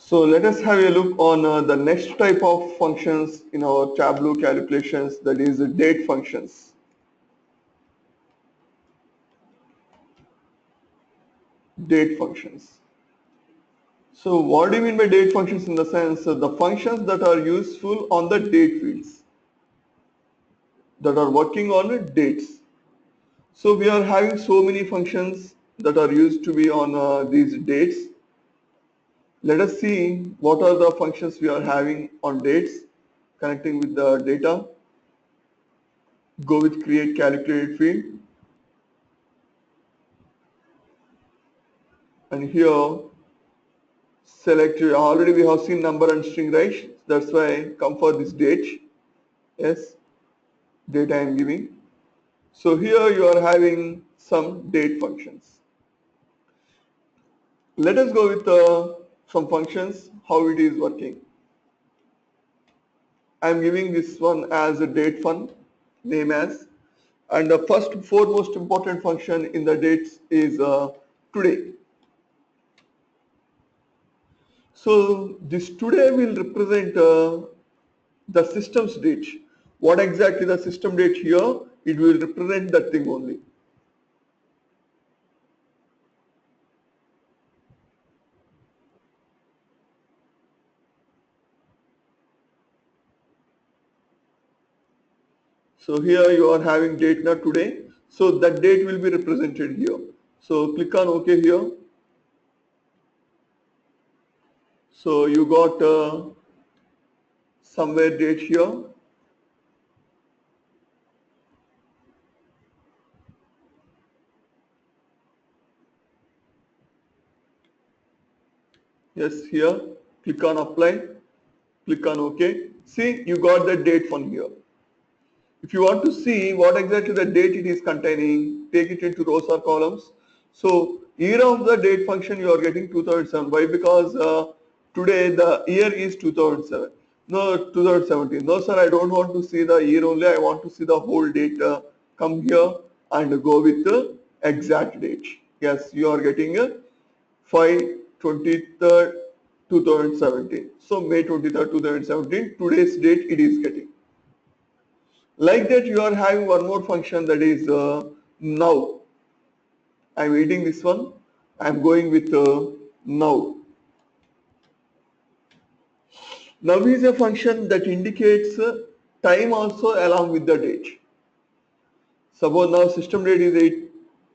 So let us have a look on the next type of functions in our Tableau calculations, that is the date functions. Date functions. So what do you mean by date functions? In the sense the functions that are useful on the date fields, that are working on dates. So we are having so many functions that are used to be on these dates. Let us see what are the functions we are having on dates connecting with the data. Go with create calculated field, and here select, already we have seen number and string, right? That's why come for this date. Yes, date I am giving. So here you are having some date functions. Let us go with some functions, how it is working. I am giving this one as a date fun, name as, and the first foremost important function in the dates is today. So this today will represent the system's date. What exactly the system date here? It will represent that thing only. So here you are having date now today. So that date will be represented here. So click on OK here. So you got somewhere date here. Yes, here. Click on apply. Click on OK. See, you got the date from here. If you want to see what exactly the date it is containing, take it into rows or columns. So year of the date function you are getting 2007. Why? Because today the year is 2007. No, 2017. No sir, I don't want to see the year only. I want to see the whole date. Come here and go with the exact date. Yes, you are getting a 5/23, 2017. So May 23rd, 2017. Today's date it is getting. Like that, you are having one more function, that is now. I'm eating this one. I'm going with now. Now is a function that indicates time also along with the date. Suppose now system date is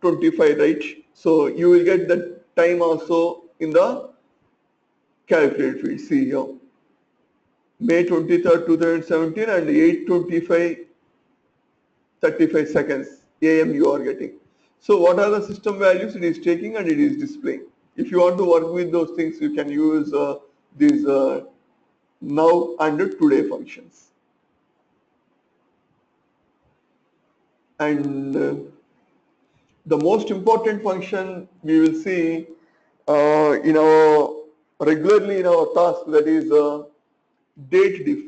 8:25, right? So you will get the time also in the calculate field. See here, May 23rd, 2017 and 8:25, 35 seconds AM you are getting. So what are the system values it is taking and it is displaying. If you want to work with those things, you can use these now and today functions. And the most important function we will see in our regularly in our task, that is date diff.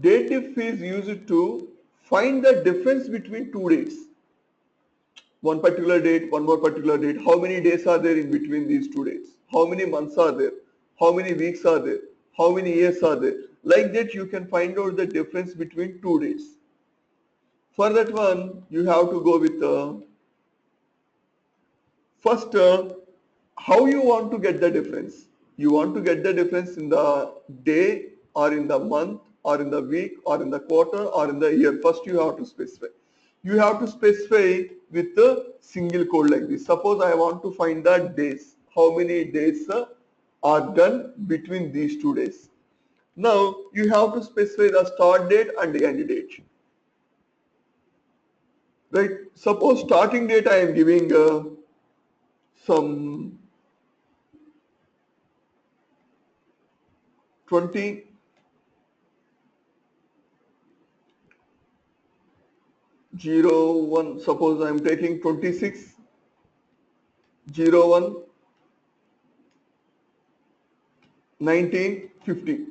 Date diff is used to find the difference between two dates. One particular date, one more particular date. How many days are there in between these two dates? How many months are there? How many weeks are there? How many years are there? Like that you can find out the difference between two dates. For that one, you have to go with first how you want to get the difference. You want to get the difference in the day or in the month or in the week or in the quarter or in the year. First you have to specify. You have to specify with a single code like this. Suppose I want to find the days. How many days are done between these two days. Now you have to specify the start date and the end date. Right? Suppose starting date I am giving some 20 01, suppose I am taking 26 01 1950,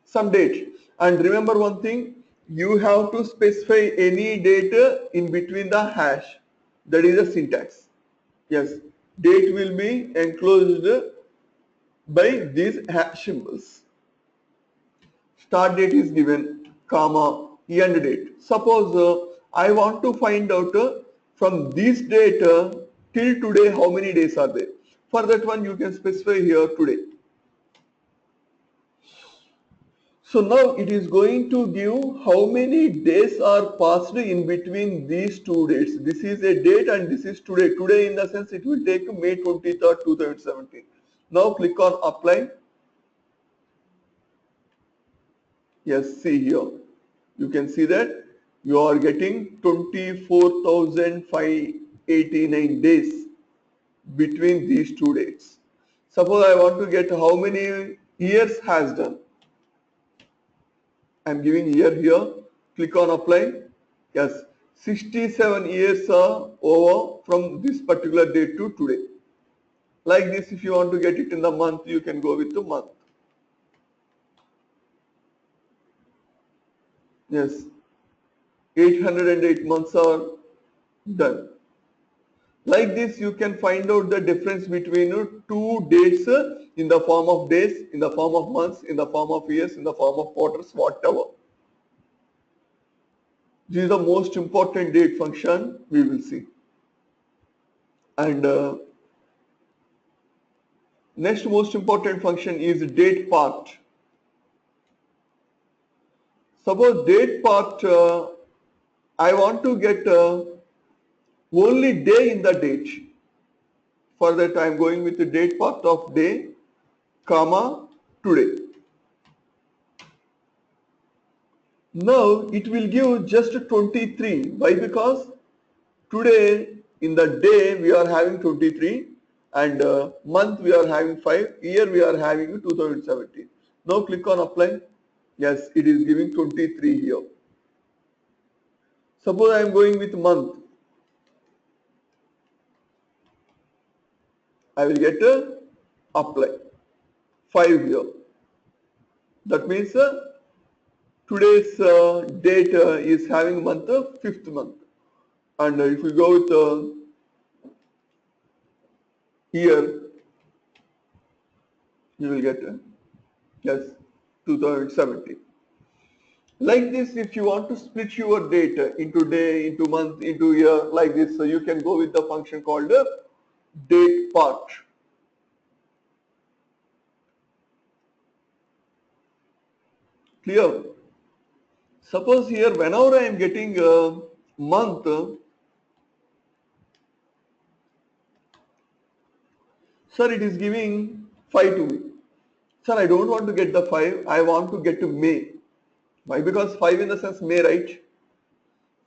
some date. And remember one thing, you have to specify any date in between the hash, that is a syntax. Yes, date will be enclosed by these hash symbols. Start date is given, comma, end date. Suppose I want to find out from this date till today how many days are there. For that one you can specify here today. So now it is going to give how many days are passed in between these two dates. This is a date and this is today. Today in the sense it will take May 23rd, 2017. Now click on apply. Yes, see here. You can see that you are getting 24,589 days between these two dates. Suppose I want to get how many years has done. I am giving year here. Click on apply. Yes, 67 years are over from this particular date to today. Like this, if you want to get it in the month, you can go with the month. Yes, 808 months are done. Like this, you can find out the difference between two dates in the form of days, in the form of months, in the form of years, in the form of quarters, whatever. This is the most important date function we will see. And next most important function is date part. Suppose date part, I want to get only day in the date. For that I am going with the date part of day, comma, today. Now it will give just 23. Why? Because today in the day we are having 23 and month we are having 5, year we are having 2017. Now click on apply. Yes, it is giving 23 here. Suppose I am going with month. I will get apply 5 here. That means today's date is having month 5th month. And if we go with year, you will get yes 2017. Like this, if you want to split your data into day, into month, into year, like this, so you can go with the function called date part. Clear? Suppose here, whenever I am getting a month, sir, it is giving 5 to me. Sir, I don't want to get the 5, I want to get to May. Why? Because 5 in the sense May, right?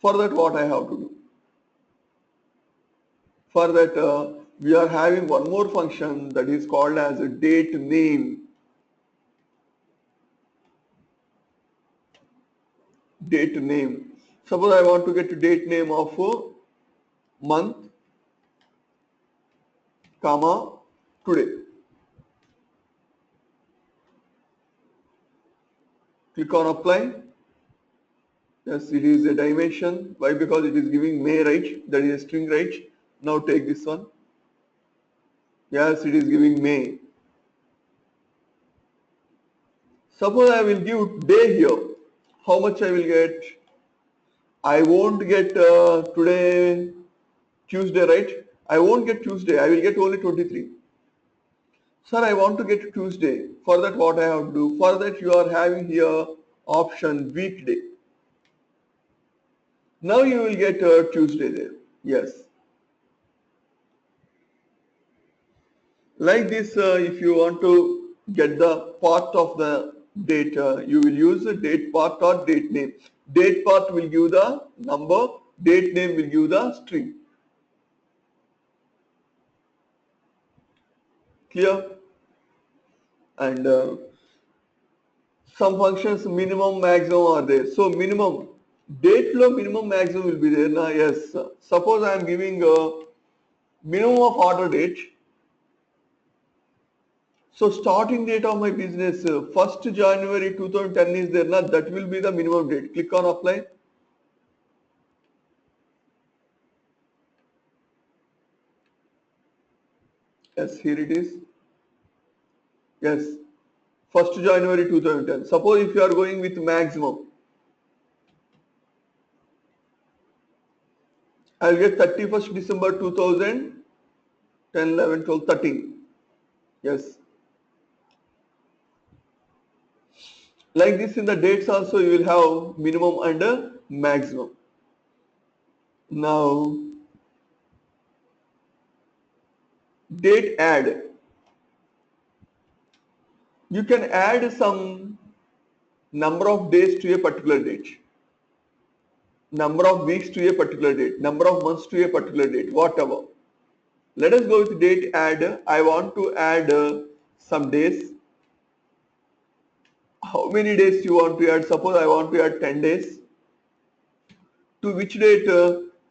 For that, what I have to do? For that, we are having one more function that is called as a date name. Date name. Suppose I want to get a date name of month, comma, today. Click on apply. Yes, it is a dimension. Why? Because it is giving May, right? That is a string, right? Now take this one. Yes, it is giving May. Suppose I will give day here. How much I will get? I won't get today Tuesday, right? I won't get Tuesday. I will get only 23. Sir, I want to get Tuesday. For that, what I have to do? For that, you are having here option weekday. Now you will get Tuesday there. Yes. Like this, if you want to get the part of the data, you will use the date part or date name. Date part will give the number, date name will give the string. Clear? And some functions minimum, maximum are there. So minimum, date flow minimum, maximum will be there. Now, yes. Suppose I am giving a minimum of order date. So starting date of my business, 1st January 2010 is there, now that will be the minimum date. Click on apply. Yes, here it is. Yes, 1st January 2010. Suppose if you are going with maximum, I'll get 31st December 2010, 11, 12, 13. Yes. Like this in the dates also you will have minimum and a maximum. Now, date add. You can add some number of days to a particular date, number of weeks to a particular date, number of months to a particular date, whatever. Let us go with date add. I want to add some days. How many days you want to add? Suppose I want to add 10 days. To which date?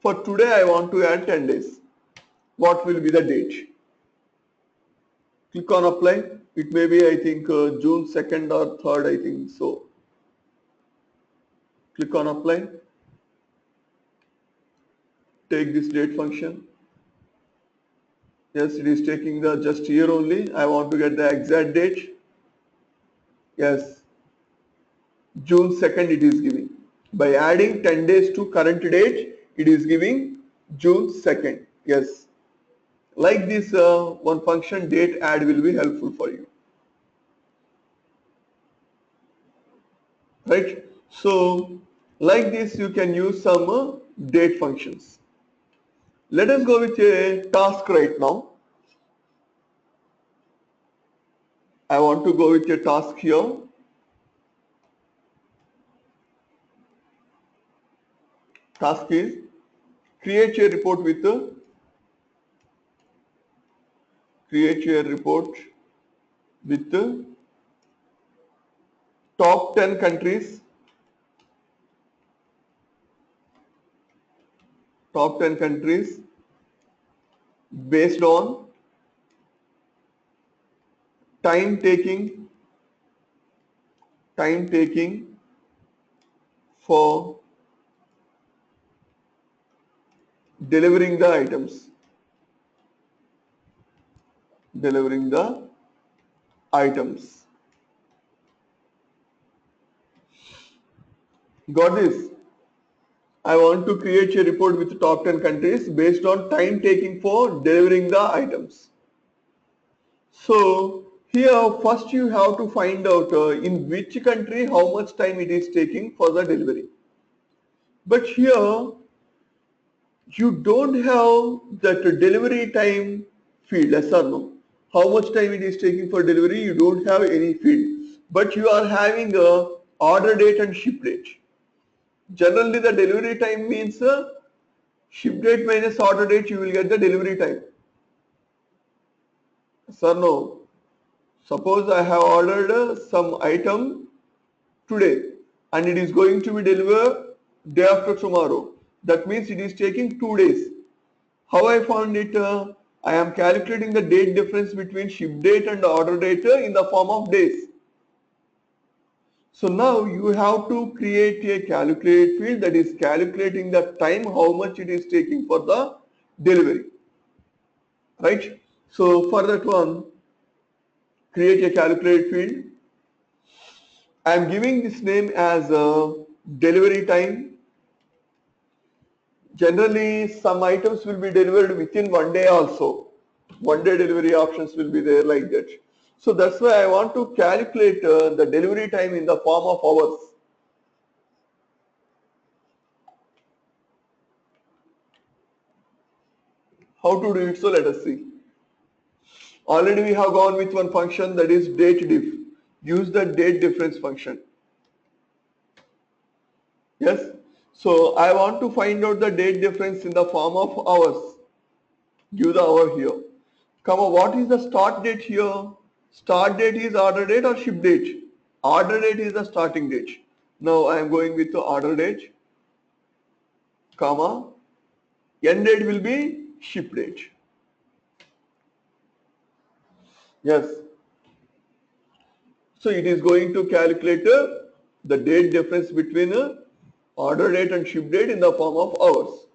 For today I want to add 10 days. What will be the date? Click on apply. It may be, I think, June 2nd or 3rd, I think so. Click on apply. Take this date function. Yes, it is taking the just year only. I want to get the exact date. Yes, June 2nd it is giving. By adding 10 days to current date, it is giving June 2nd. Yes, like this one function date add will be helpful for you. Right? So, like this you can use some date functions. Let us go with a task right now. I want to go with a task here. Task is create a report with top 10 countries, based on time taking for delivering the items. Got this? I want to create a report with top 10 countries based on time taking for delivering the items. So here first you have to find out in which country how much time it is taking for the delivery. But here you don't have that delivery time field, yes or no? How much time it is taking for delivery, you don't have any field. But you are having a order date and ship date. Generally the delivery time means ship date minus order date, you will get the delivery time. Yes or no? Suppose I have ordered some item today and it is going to be delivered day after tomorrow. That means it is taking 2 days. How I found it? I am calculating the date difference between ship date and order date in the form of days. So now you have to create a calculate field that is calculating the time how much it is taking for the delivery. Right? So for that one, create a calculate field. I am giving this name as delivery time. Generally, some items will be delivered within 1 day also. 1 day delivery options will be there like that. So that's why I want to calculate the delivery time in the form of hours. How to do it? So let us see. Already we have gone with one function, that is date diff. Use the date difference function. Yes. So I want to find out the date difference in the form of hours. Give the hour here. Comma, what is the start date here? Start date is order date or ship date? Order date is the starting date. Now I am going with the order date, comma, end date will be ship date. Yes. So it is going to calculate the date difference between order date and ship date in the form of hours.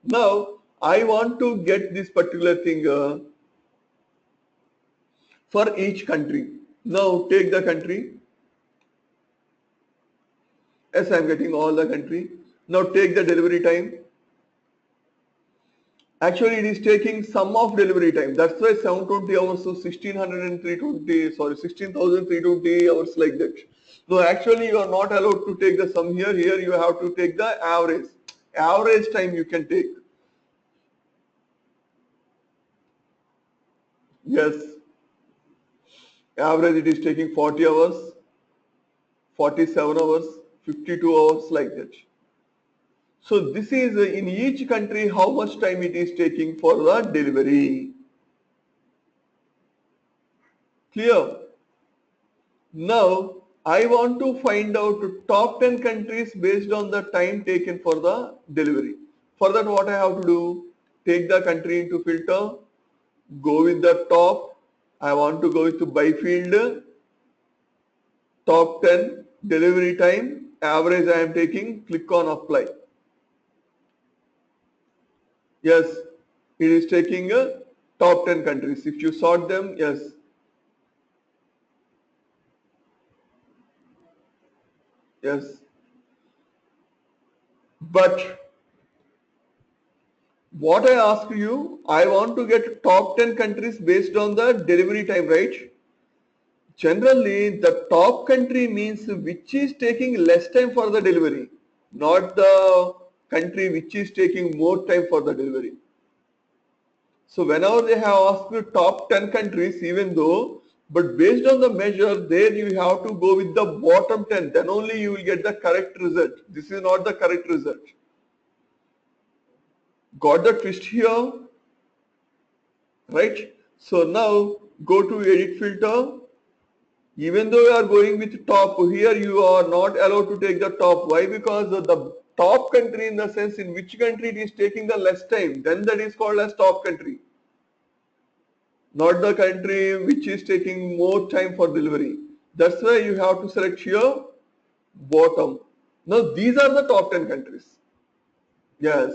Now I want to get this particular thing for each country. Now take the country. Yes, I am getting all the country. Now take the delivery time. Actually, it is taking sum of delivery time. That's why 720 hours to 1600 and 320, sorry, 16,320 hours like that. No, actually, you are not allowed to take the sum here. Here, you have to take the average. Average time you can take. Yes, average it is taking 40 hours, 47 hours, 52 hours like that. So this is in each country how much time it is taking for the delivery. Clear? Now I want to find out top 10 countries based on the time taken for the delivery. For that what I have to do? Take the country into filter, go with the top. I want to go with by field, top 10, delivery time, average I am taking, click on apply. Yes, it is taking top 10 countries. If you sort them, yes. Yes. But what I ask you, I want to get top 10 countries based on the delivery time, right? Generally, the top country means which is taking less time for the delivery, not the country which is taking more time for the delivery. So whenever they have asked you top 10 countries, even though, but based on the measure, there you have to go with the bottom 10, then only you will get the correct result. This is not the correct result. Got the twist here? Right? So now go to edit filter. Even though you are going with top, here you are not allowed to take the top. Why? Because the top country, in the sense in which country it is taking the less time, then that is called as top country. Not the country which is taking more time for delivery. That's why you have to select here bottom. Now these are the top 10 countries. Yes.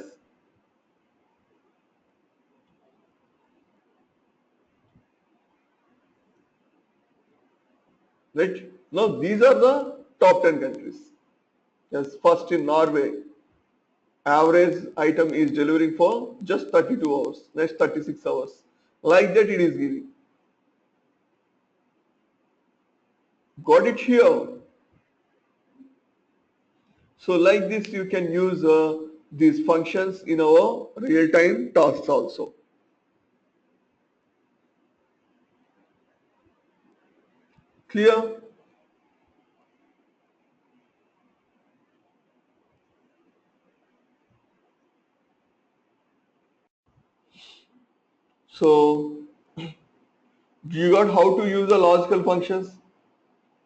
Right? Now these are the top 10 countries. Yes, first in Norway, average item is delivering for just 32 hours, next 36 hours. Like that it is giving. Got it here. So like this you can use these functions in our real-time tasks also. Clear? So you got how to use the logical functions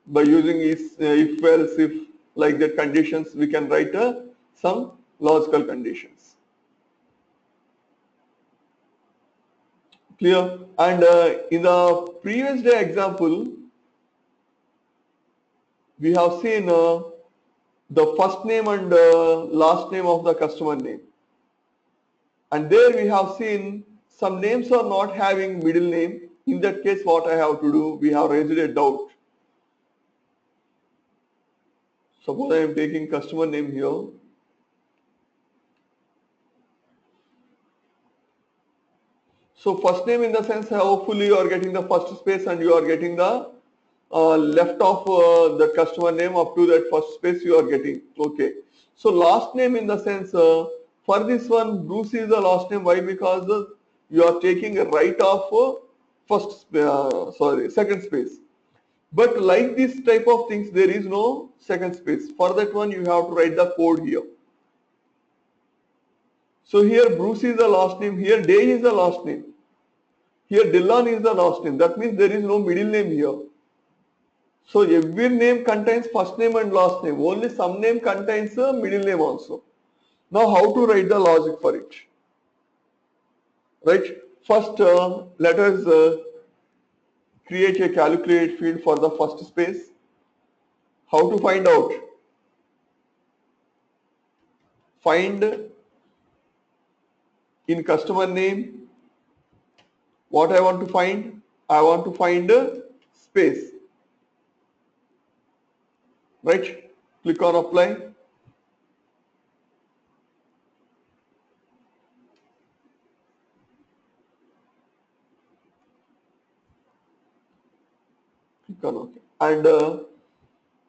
by using if else if like that conditions we can write some logical conditions. Clear? And in the previous day example we have seen the first name and last name of the customer name, and there we have seen some names are not having middle name. In that case what I have to do, we have raised a doubt. Suppose I am taking customer name here. So first name in the sense hopefully you are getting the first space and you are getting the left of the customer name up to that first space you are getting. Okay. So last name in the sense for this one Bruce is the last name. Why? Because you are taking a right of second space. But like this type of things there is no second space. For that one you have to write the code here. So here Bruce is the last name. Here Day is the last name. Here Dillon is the last name. That means there is no middle name here. So every name contains first name and last name. Only some name contains a middle name also. Now how to write the logic for it? Right? First let us create a calculate field for the first space. How to find out? Find in customer name what I want to find. I want to find a space, right? Click on apply. Click on OK. And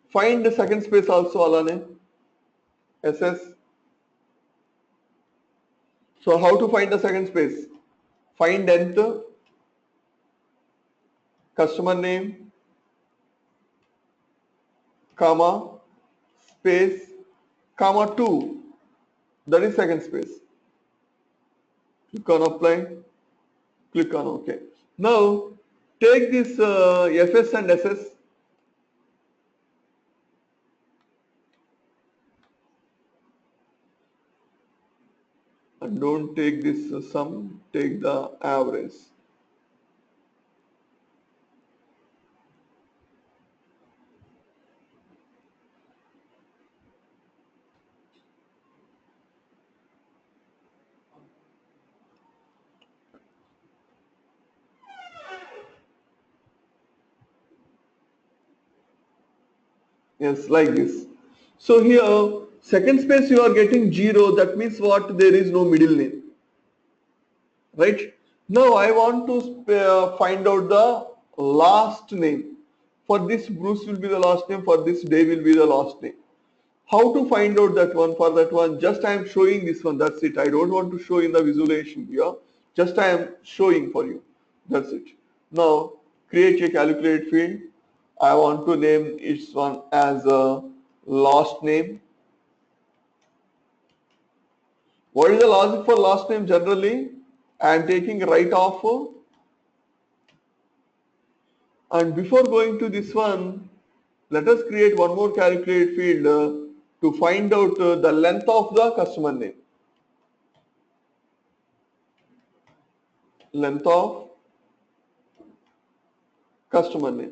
find the second space also, Alane. SS. So how to find the second space? Find nth, customer name, comma, space, comma 2. That is second space. Click on apply. Click on OK. Now take this FS and SS and don't take this sum, take the average. Yes, like this. So here, second space you are getting 0. That means what? There is no middle name, right? Now I want to find out the last name. For this, Bruce will be the last name. For this, Dave will be the last name. How to find out that one? For that one, just I am showing this one. That's it. I don't want to show in the visualization here. Just I am showing for you. That's it. Now create a calculate field. I want to name each one as a last name. What is the logic for last name generally? I am taking right off. And before going to this one, let us create one more calculate field to find out the length of the customer name. Length of customer name.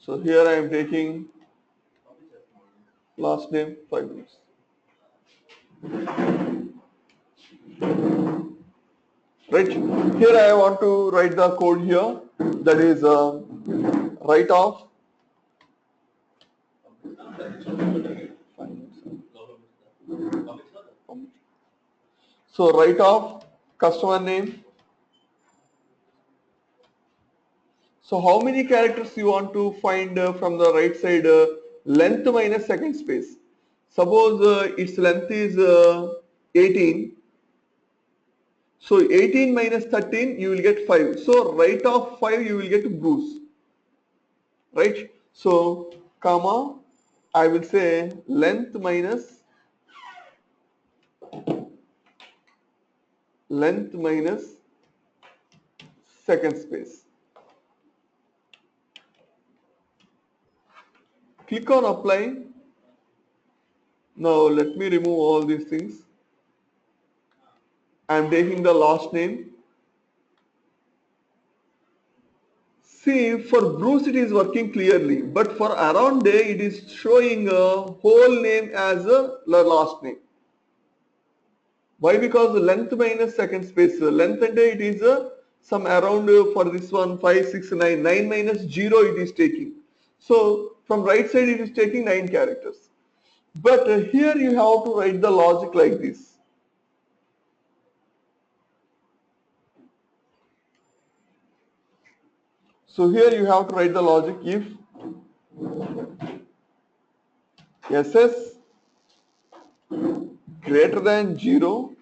So here I am taking last name 5 minutes. Right here I want to write the code here, that is write off so write off customer name. So how many characters you want to find from the right side? Length minus second space. Suppose its length is 18. So 18 minus 13 you will get 5. So right of 5 you will get Bruce. Right? So comma I will say length minus second space. Click on apply. Now let me remove all these things. I am taking the last name. See, for Bruce it is working clearly, but for around day it is showing a whole name as a last name. Why? Because the length minus second space. Length and day it is some around for this one 5, 6, 9. 9 minus 0 it is taking. So from right side it is taking 9 characters. But here you have to write the logic like this. So here you have to write the logic if SS greater than 0,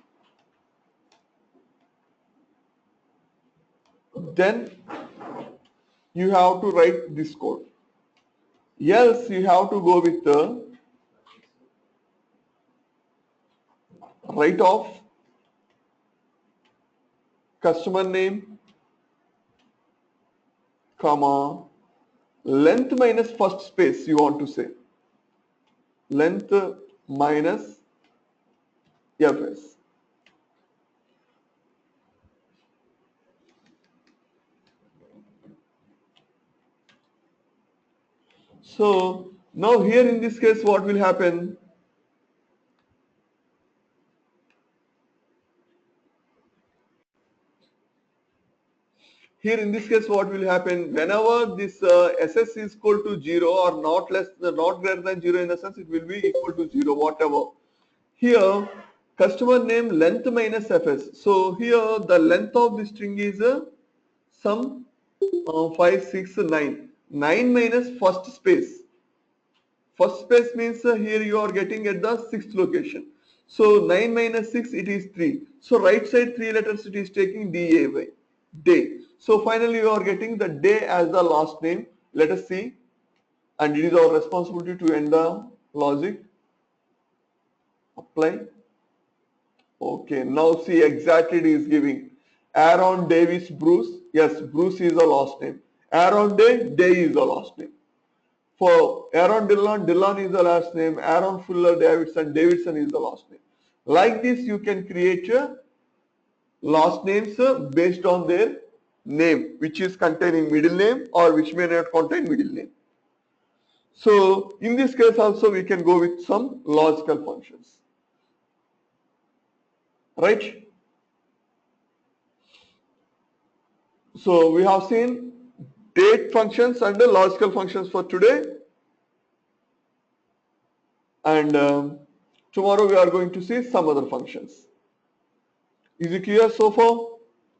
then you have to write this code. Else you have to go with the write off customer name, comma, length minus first space you want to say. Length minus FS. So Now here in this case, what will happen? Here in this case, what will happen? Whenever this SS is equal to 0 or not less than, not greater than 0, in the sense it will be equal to 0, whatever. Here, customer name length minus fs. So here the length of the string is some 5, 6, 9. 9 minus first space. First space means here you are getting at the sixth location. So 9 minus 6, it is 3. So right side 3 letters it is taking DAY, day. So finally you are getting the day as the last name. Let us see. And it is our responsibility to end the logic. Apply. Okay, now see exactly it is giving. Aaron Davis Bruce. Yes, Bruce is the last name. Aaron Day is the last name. For Aaron Dillon, Dillon is the last name. Aaron Fuller Davidson, Davidson is the last name. Like this, you can create last names based on their name, which is containing middle name or which may not contain middle name. So in this case also we can go with some logical functions, right? So we have seen date functions and the logical functions for today, and tomorrow we are going to see some other functions. Is it clear so far?